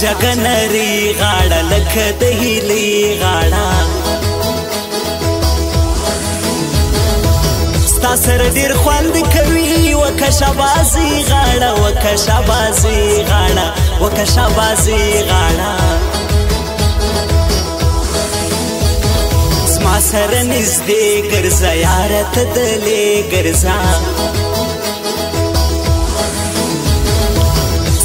جگنری غاړه لکه د هیلې غاړه ستا سره ډېر خوند کوي وکه شابازي غاړه وکه شابازي غاړه وکه شابازي غاړه زما سره نږدې ګرځه یاره ته دلې ګرځه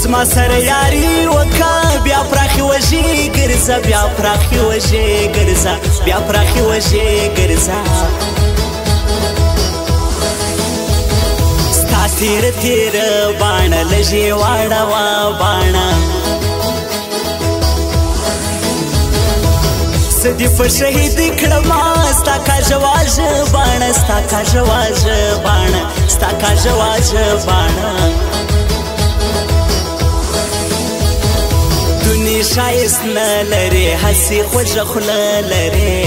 زما سره یاري وکه بیا پراخې وژې ګرځه بیا پراخې وژې ګرځه بیا پراخې وژې ګرځه ستا تېره تېره باڼه لږې واړوه باڼه څه دې په شهید کړمه ستا کاژواژه باڼه ستا کاژواژه باڼه ستا کاژواژه باڼه دنیا ښایست نه لرې هسې خوږه خوله لرې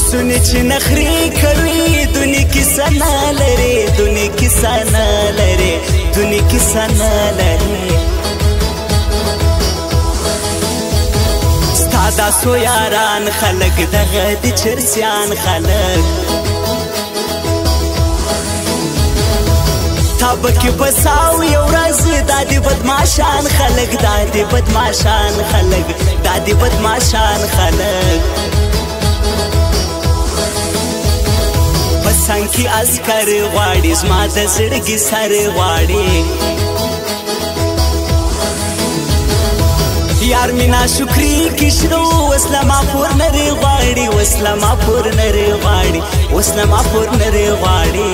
سونې چې نخرې کوي دنیا کیسه نه لرې دنیا کیسه نه لرې دنیا کیسه نه لرې ستا دا څو یاران خلک دغه د چرسیان خلک تا بکی بساو یو ورځ دا د بدماشان خلک دا د بدماشان خلک دا د بدماشان خلک په څنګ کې عسکر غواړي زما د زړګي سر غواړي یار مینا شکرې کښرو وسله ما پور نرې غواړي وسله ما پور نرې غواړي وسله ما پور نرې غواړي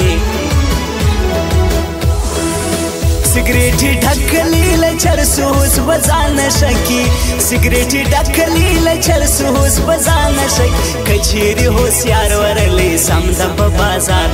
سګریټي ډکلې له چرسو اوس به ځان نشه کي سګریټي ډکلې له چرسو اوس به ځان نشه کي که چیرې هوښیار ورغلی سم ده په بازار